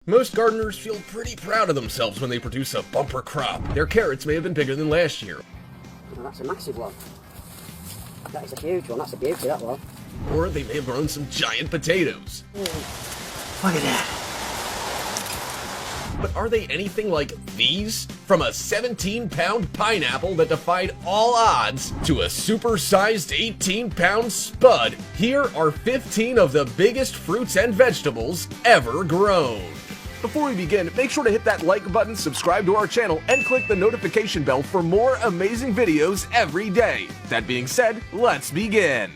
Most gardeners feel pretty proud of themselves when they produce a bumper crop. Their carrots may have been bigger than last year. Oh, that's a massive one. That is a huge one. That's a beauty, that one. Or they may have grown some giant potatoes. Look at that. But are they anything like these? From a 17-pound pineapple that defied all odds to a super-sized 18-pound spud, here are 15 of the biggest fruits and vegetables ever grown. Before we begin, make sure to hit that like button, subscribe to our channel, and click the notification bell for more amazing videos every day. That being said, let's begin.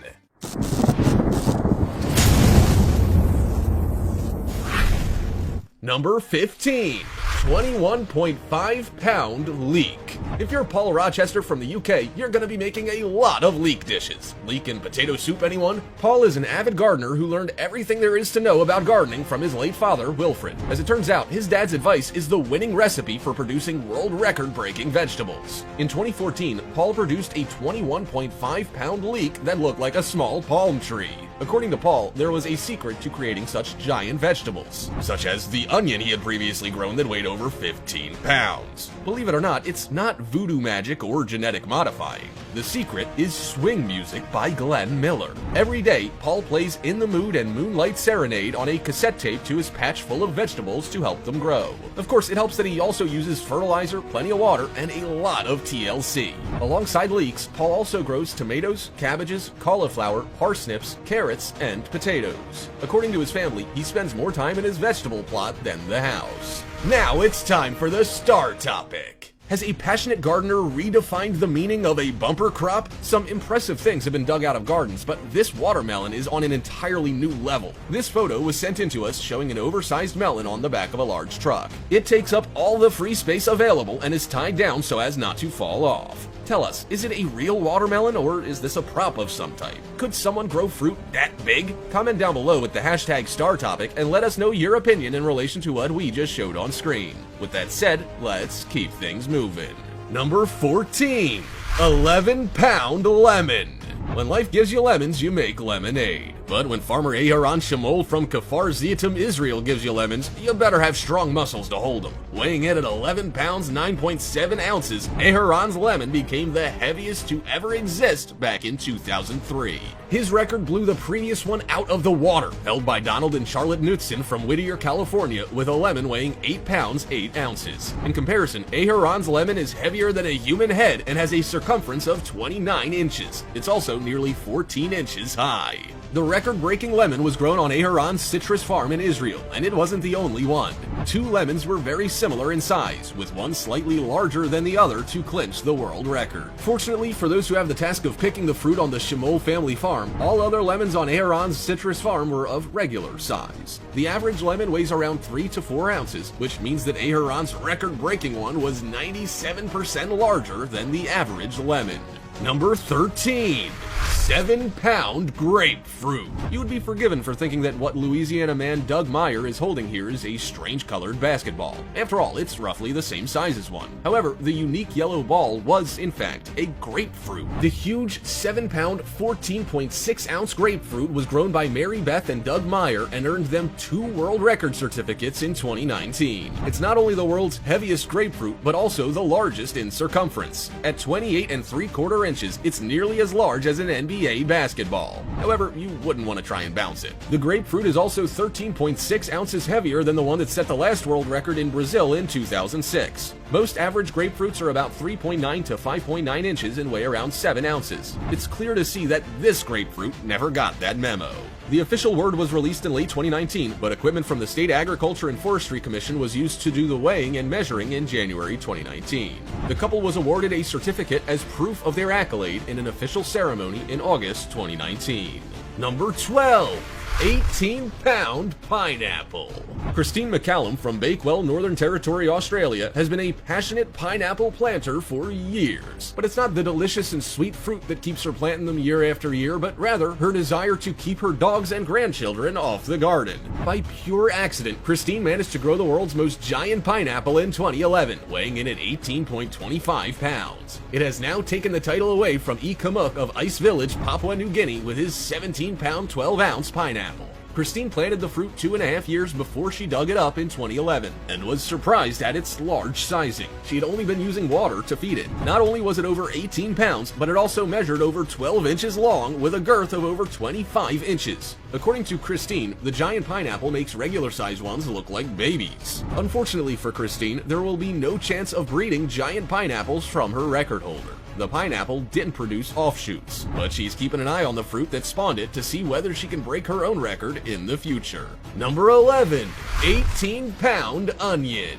Number 15, 21.5 pound leek. If you're Paul Rochester from the UK, you're gonna be making a lot of leek dishes. Leek and potato soup, anyone? Paul is an avid gardener who learned everything there is to know about gardening from his late father, Wilfred. As it turns out, his dad's advice is the winning recipe for producing world record-breaking vegetables. In 2014, Paul produced a 21.5 pound leek that looked like a small palm tree. According to Paul, there was a secret to creating such giant vegetables, such as the onion he had previously grown that weighed over 15 pounds. Believe it or not, it's not voodoo magic or genetic modifying. The secret is swing music by Glenn Miller. Every day, Paul plays In the Mood and Moonlight Serenade on a cassette tape to his patch full of vegetables to help them grow. Of course, it helps that he also uses fertilizer, plenty of water, and a lot of TLC. Alongside leeks, Paul also grows tomatoes, cabbages, cauliflower, parsnips, carrots, and potatoes. According to his family, he spends more time in his vegetable plot than the house. Now it's time for the star topic. Has a passionate gardener redefined the meaning of a bumper crop? Some impressive things have been dug out of gardens, but this watermelon is on an entirely new level. This photo was sent in to us showing an oversized melon on the back of a large truck. It takes up all the free space available and is tied down so as not to fall off. Tell us, is it a real watermelon or is this a prop of some type? Could someone grow fruit that big? Comment down below with the hashtag star topic and let us know your opinion in relation to what we just showed on screen. With that said, let's keep things moving. Number 14, 11-pound lemon. When life gives you lemons, you make lemonade. But when farmer Aharon Shimol from Kfar Ziatim, Israel gives you lemons, you better have strong muscles to hold them. Weighing in at 11 pounds 9.7 ounces, Aharon's lemon became the heaviest to ever exist back in 2003. His record blew the previous one out of the water, held by Donald and Charlotte Knutson from Whittier, California, with a lemon weighing 8 pounds 8 ounces. In comparison, Aharon's lemon is heavier than a human head and has a circumference of 29 inches. It's also nearly 14 inches high. The record-breaking lemon was grown on Aharon's citrus farm in Israel, and it wasn't the only one. Two lemons were very similar in size, with one slightly larger than the other to clinch the world record. Fortunately, for those who have the task of picking the fruit on the Shimol family farm, all other lemons on Aharon's citrus farm were of regular size. The average lemon weighs around 3 to 4 ounces, which means that Aharon's record-breaking one was 97% larger than the average lemon. Number 13, 7-pound grapefruit. You would be forgiven for thinking that what Louisiana man Doug Meyer is holding here is a strange colored basketball. After all, it's roughly the same size as one. However, the unique yellow ball was, in fact, a grapefruit. The huge 7-pound, 14.6 ounce grapefruit was grown by Mary Beth and Doug Meyer and earned them 2 world record certificates in 2019. It's not only the world's heaviest grapefruit, but also the largest in circumference. At 28 3/4 inches, it's nearly as large as an NBA basketball. However, you wouldn't want to try and bounce it. The grapefruit is also 13.6 ounces heavier than the one that set the last world record in Brazil in 2006. Most average grapefruits are about 3.9 to 5.9 inches and weigh around 7 ounces. It's clear to see that this grapefruit never got that memo. The official word was released in late 2019, but equipment from the State Agriculture and Forestry Commission was used to do the weighing and measuring in January 2019. The couple was awarded a certificate as proof of their accolade in an official ceremony in August 2019. Number 12, 18-pound pineapple. Christine McCallum from Bakewell, Northern Territory, Australia, has been a passionate pineapple planter for years. But it's not the delicious and sweet fruit that keeps her planting them year after year, but rather her desire to keep her dogs and grandchildren off the garden. By pure accident, Christine managed to grow the world's most giant pineapple in 2011, weighing in at 18.25 pounds. It has now taken the title away from E. Kamuk of Ice Village, Papua New Guinea, with his 17-pound, 12-ounce pineapple. Christine planted the fruit 2.5 years before she dug it up in 2011 and was surprised at its large sizing. She had only been using water to feed it. Not only was it over 18 pounds, but it also measured over 12 inches long with a girth of over 25 inches. According to Christine, the giant pineapple makes regular-sized ones look like babies. Unfortunately for Christine, there will be no chance of breeding giant pineapples from her record holder. The pineapple didn't produce offshoots, but she's keeping an eye on the fruit that spawned it to see whether she can break her own record in the future. Number 11. 18-pound onion.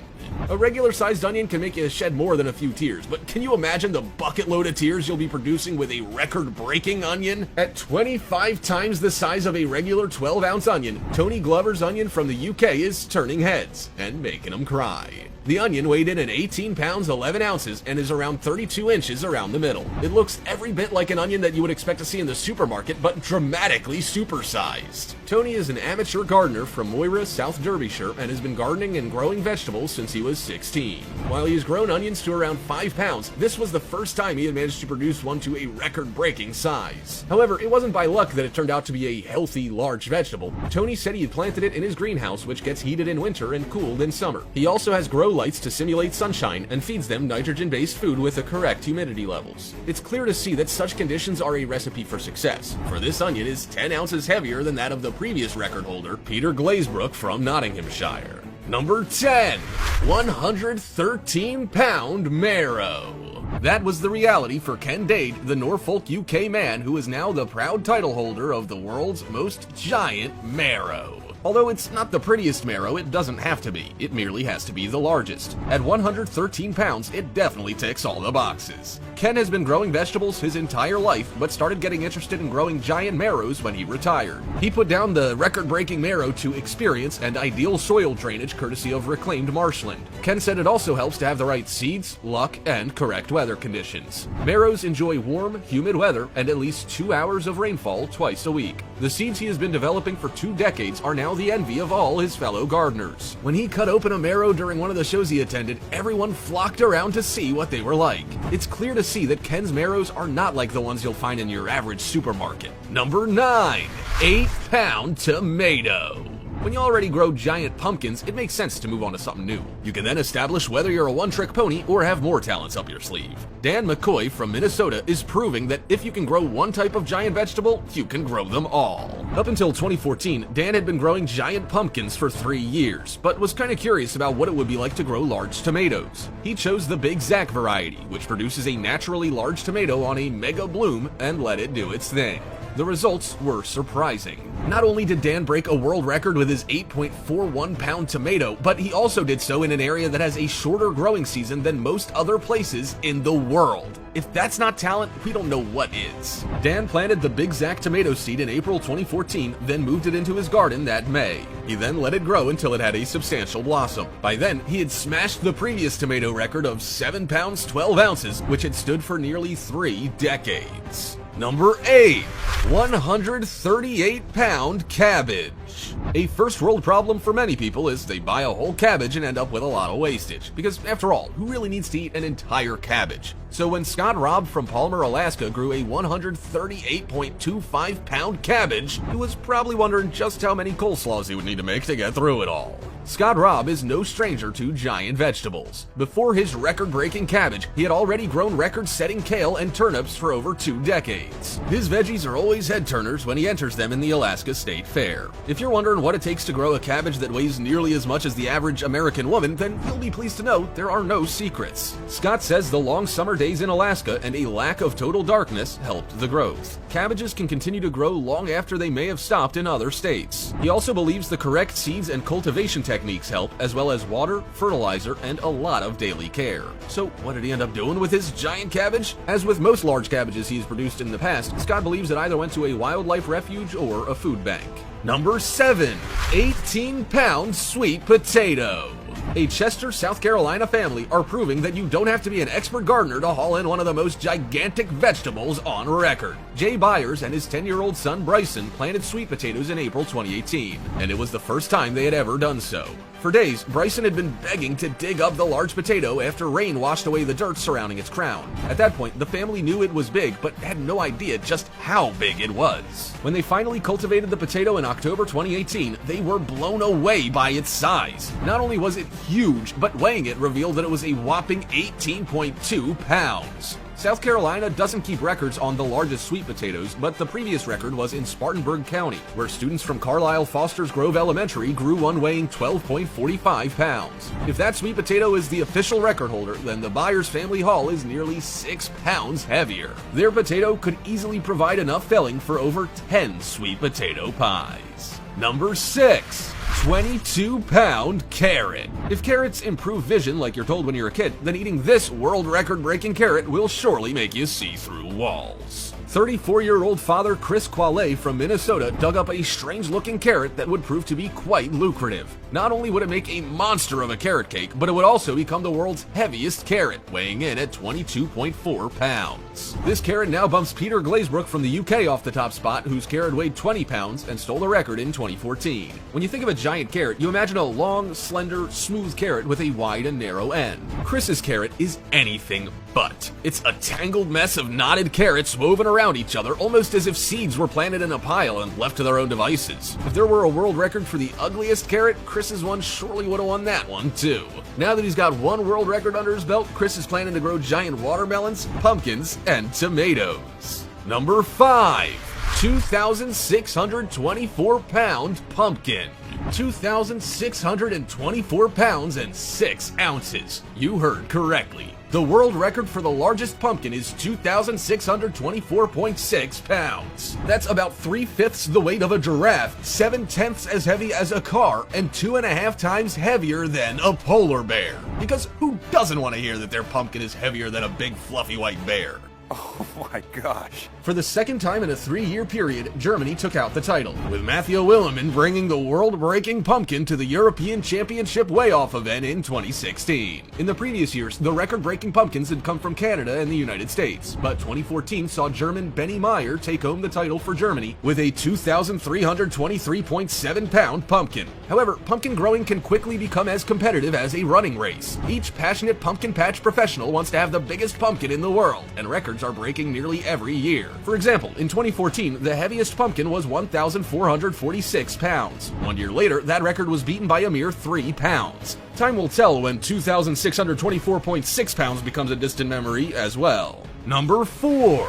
A regular-sized onion can make you shed more than a few tears, but can you imagine the bucket load of tears you'll be producing with a record-breaking onion? At 25 times the size of a regular 12-ounce onion, Tony Glover's onion from the UK is turning heads and making them cry. The onion weighed in at 18 pounds 11 ounces and is around 32 inches around the middle. It looks every bit like an onion that you would expect to see in the supermarket, but dramatically supersized. Tony is an amateur gardener from Moira, South Derbyshire, and has been gardening and growing vegetables since he was 16. While he has grown onions to around 5 pounds, this was the first time he had managed to produce one to a record-breaking size. However, it wasn't by luck that it turned out to be a healthy, large vegetable. Tony said he had planted it in his greenhouse, which gets heated in winter and cooled in summer. He also has grow lights to simulate sunshine and feeds them nitrogen-based food with the correct humidity levels. It's clear to see that such conditions are a recipe for success, for this onion is 10 ounces heavier than that of the previous record holder, Peter Glazebrook from Nottinghamshire. Number 10. 113-pound Marrow. That was the reality for Ken Dade, the Norfolk, UK man who is now the proud title holder of the world's most giant marrow. Although it's not the prettiest marrow, it doesn't have to be. It merely has to be the largest. At 113 pounds, it definitely ticks all the boxes. Ken has been growing vegetables his entire life, but started getting interested in growing giant marrows when he retired. He put down the record-breaking marrow to experience and ideal soil drainage courtesy of reclaimed marshland. Ken said it also helps to have the right seeds, luck, and correct weather conditions. Marrows enjoy warm, humid weather and at least 2 hours of rainfall twice a week. The seeds he has been developing for 2 decades are now the envy of all his fellow gardeners. When he cut open a marrow during one of the shows he attended, everyone flocked around to see what they were like. It's clear to see that Ken's marrows are not like the ones you'll find in your average supermarket. Number 9. 8-pound tomato. When you already grow giant pumpkins, it makes sense to move on to something new. You can then establish whether you're a one-trick pony or have more talents up your sleeve. Dan McCoy from Minnesota is proving that if you can grow one type of giant vegetable, you can grow them all. Up until 2014, Dan had been growing giant pumpkins for 3 years, but was kind of curious about what it would be like to grow large tomatoes. He chose the Big Zack variety, which produces a naturally large tomato on a mega bloom, and let it do its thing. The results were surprising. Not only did Dan break a world record with his 8.41-pound tomato, but he also did so in an area that has a shorter growing season than most other places in the world. If that's not talent, we don't know what is. Dan planted the Big Zack tomato seed in April 2014, then moved it into his garden that May. He then let it grow until it had a substantial blossom. By then, he had smashed the previous tomato record of 7 pounds 12 ounces, which had stood for nearly 3 decades. Number 8. 138-pound cabbage. A first world problem for many people is they buy a whole cabbage and end up with a lot of wastage. Because after all, who really needs to eat an entire cabbage? So when Scott Robb from Palmer, Alaska grew a 138.25-pound cabbage, he was probably wondering just how many coleslaws he would need to make to get through it all. Scott Robb is no stranger to giant vegetables. Before his record-breaking cabbage, he had already grown record-setting kale and turnips for over 2 decades. His veggies are always head-turners when he enters them in the Alaska State Fair. If you're wondering what it takes to grow a cabbage that weighs nearly as much as the average American woman, then you'll be pleased to know there are no secrets. Scott says the long summer days in Alaska and a lack of total darkness helped the growth. Cabbages can continue to grow long after they may have stopped in other states. He also believes the correct seeds and cultivation techniques help, as well as water, fertilizer, and a lot of daily care. So what did he end up doing with his giant cabbage? As with most large cabbages he's produced in the past, Scott believes it either went to a wildlife refuge or a food bank. Number 7. 18-pound sweet potato. A Chester, South Carolina family are proving that you don't have to be an expert gardener to haul in one of the most gigantic vegetables on record. Jay Byers and his 10-year-old son Bryson planted sweet potatoes in April 2018, and it was the first time they had ever done so. For days, Bryson had been begging to dig up the large potato after rain washed away the dirt surrounding its crown. At that point, the family knew it was big, but had no idea just how big it was. When they finally cultivated the potato in October 2018, they were blown away by its size. Not only was it huge, but weighing it revealed that it was a whopping 18.2 pounds. South Carolina doesn't keep records on the largest sweet potatoes, but the previous record was in Spartanburg County, where students from Carlisle Foster's Grove Elementary grew one weighing 12.45 pounds. If that sweet potato is the official record holder, then the Byers family haul is nearly 6 pounds heavier. Their potato could easily provide enough filling for over 10 sweet potato pies. Number 6. 22-pound carrot. If carrots improve vision like you're told when you're a kid, then eating this world record-breaking carrot will surely make you see through walls. 34-year-old father Chris Quale from Minnesota dug up a strange-looking carrot that would prove to be quite lucrative. Not only would it make a monster of a carrot cake, but it would also become the world's heaviest carrot, weighing in at 22.4 pounds. This carrot now bumps Peter Glazebrook from the UK off the top spot, whose carrot weighed 20 pounds and stole the record in 2014. When you think of a giant carrot, you imagine a long, slender, smooth carrot with a wide and narrow end. Chris's carrot is anything but. It's a tangled mess of knotted carrots woven around each other, almost as if seeds were planted in a pile and left to their own devices. If there were a world record for the ugliest carrot, Chris's one surely would have won that one too. Now that he's got one world record under his belt, Chris is planning to grow giant watermelons, pumpkins, and tomatoes. Number 5. 2,624-pound pumpkin. 2,624 pounds and 6 ounces. You heard correctly. The world record for the largest pumpkin is 2,624.6 pounds. That's about 3/5 the weight of a giraffe, 7/10 as heavy as a car, and 2.5 times heavier than a polar bear. Because who doesn't want to hear that their pumpkin is heavier than a big fluffy white bear? Oh my gosh. For the second time in a 3-year period, Germany took out the title, with Matthew Willemin bringing the world-breaking pumpkin to the European Championship weigh-off event in 2016. In the previous years, the record-breaking pumpkins had come from Canada and the United States, but 2014 saw German Benny Meyer take home the title for Germany with a 2,323.7-pound pumpkin. However, pumpkin growing can quickly become as competitive as a running race. Each passionate pumpkin patch professional wants to have the biggest pumpkin in the world, and records are breaking nearly every year. For example, in 2014, the heaviest pumpkin was 1,446 pounds. 1 year later, that record was beaten by a mere 3 pounds. Time will tell when 2,624.6 pounds becomes a distant memory as well. Number 4.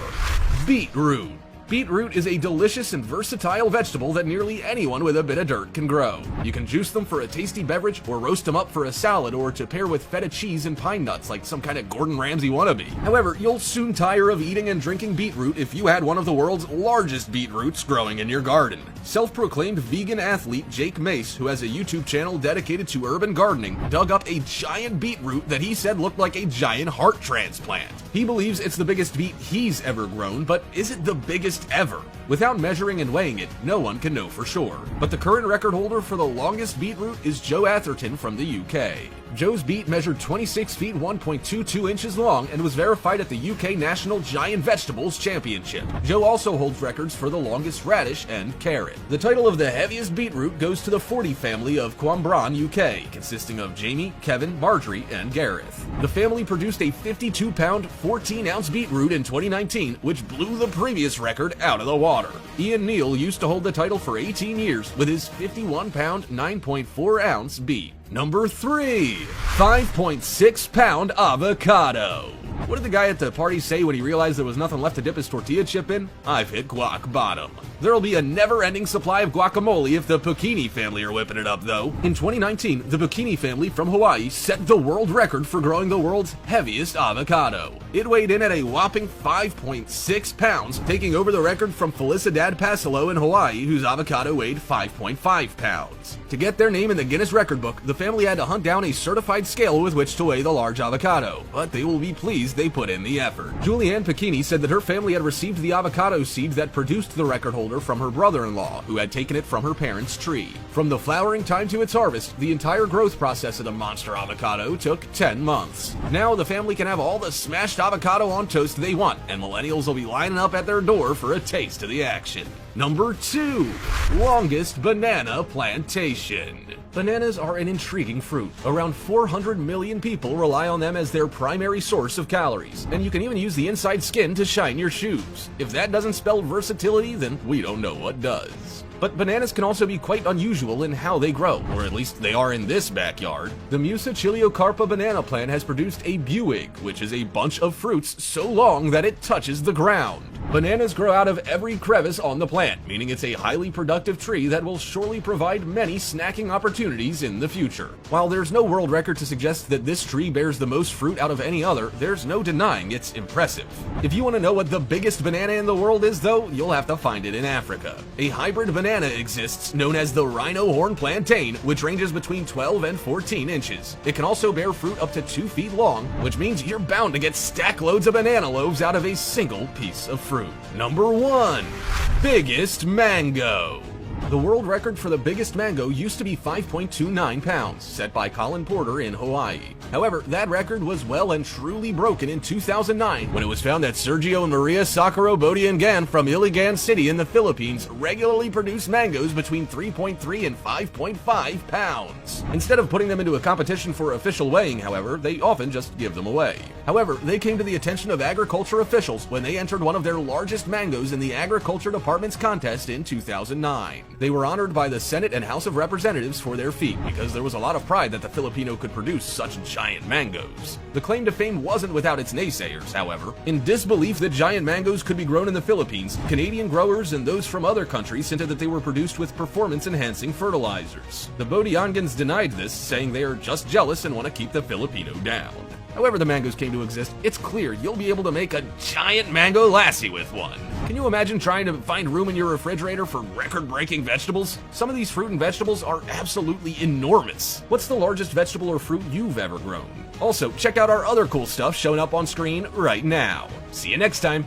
Beetroot. Beetroot is a delicious and versatile vegetable that nearly anyone with a bit of dirt can grow. You can juice them for a tasty beverage, or roast them up for a salad, or to pair with feta cheese and pine nuts like some kind of Gordon Ramsay wannabe. However, you'll soon tire of eating and drinking beetroot if you had one of the world's largest beetroots growing in your garden. Self-proclaimed vegan athlete Jake Mace, who has a YouTube channel dedicated to urban gardening, dug up a giant beetroot that he said looked like a giant heart transplant. He believes it's the biggest beet he's ever grown, but is it the biggest ever? Without measuring and weighing it, no one can know for sure. But the current record holder for the longest beetroot is Joe Atherton from the UK. Joe's beet measured 26 feet 1.22 inches long and was verified at the UK National Giant Vegetables Championship. Joe also holds records for the longest radish and carrot. The title of the heaviest beetroot goes to the Forty family of Quambran, UK, consisting of Jamie, Kevin, Marjorie, and Gareth. The family produced a 52-pound, 14-ounce beetroot in 2019, which blew the previous record out of the water. Ian Neal used to hold the title for 18 years with his 51-pound, 9.4-ounce beet. Number 3. 5.6-pound avocado. What did the guy at the party say when he realized there was nothing left to dip his tortilla chip in? I've hit guac bottom. There'll be a never-ending supply of guacamole if the Puccini family are whipping it up, though. In 2019, the Puccini family from Hawaii set the world record for growing the world's heaviest avocado. It weighed in at a whopping 5.6 pounds, taking over the record from Felicidad Pasilo in Hawaii, whose avocado weighed 5.5 pounds. To get their name in the Guinness Record Book, the family had to hunt down a certified scale with which to weigh the large avocado, but they will be pleased they put in the effort. Julianne Pacchini said that her family had received the avocado seed that produced the record holder from her brother-in-law, who had taken it from her parents' tree. From the flowering time to its harvest, the entire growth process of the monster avocado took 10 months. Now the family can have all the smashed avocado on toast they want, and millennials will be lining up at their door for a taste of the action. Number 2. Longest banana plantation. Bananas are an intriguing fruit. Around 400 million people rely on them as their primary source of calories, and you can even use the inside skin to shine your shoes. If that doesn't spell versatility, then we don't know what does. But bananas can also be quite unusual in how they grow, or at least they are in this backyard. The Musa chiliocarpa banana plant has produced a buig, which is a bunch of fruits so long that it touches the ground. Bananas grow out of every crevice on the plant, meaning it's a highly productive tree that will surely provide many snacking opportunities in the future. While there's no world record to suggest that this tree bears the most fruit out of any other, there's no denying it's impressive. If you want to know what the biggest banana in the world is, though, you'll have to find it in Africa. A hybrid banana exists known as the rhino horn plantain, which ranges between 12 and 14 inches. It can also bear fruit up to 2 feet long, which means you're bound to get stack loads of banana loaves out of a single piece of fruit. Number 1. Biggest mango. The world record for the biggest mango used to be 5.29 pounds, set by Colin Porter in Hawaii. However, that record was well and truly broken in 2009 when it was found that Sergio and Maria Sakaro Bodiangan from Iligan City in the Philippines regularly produce mangoes between 3.3 and 5.5 pounds. Instead of putting them into a competition for official weighing, however, they often just give them away. However, they came to the attention of agriculture officials when they entered one of their largest mangoes in the Agriculture Department's contest in 2009. They were honored by the Senate and House of Representatives for their feat because there was a lot of pride that the Filipino could produce such giant mangoes. The claim to fame wasn't without its naysayers, however. In disbelief that giant mangoes could be grown in the Philippines, Canadian growers and those from other countries hinted that they were produced with performance-enhancing fertilizers. The Bodiangans denied this, saying they are just jealous and want to keep the Filipino down. However the mangoes came to exist, it's clear you'll be able to make a giant mango lassi with one. Can you imagine trying to find room in your refrigerator for record-breaking vegetables? Some of these fruit and vegetables are absolutely enormous. What's the largest vegetable or fruit you've ever grown? Also, check out our other cool stuff showing up on screen right now. See you next time.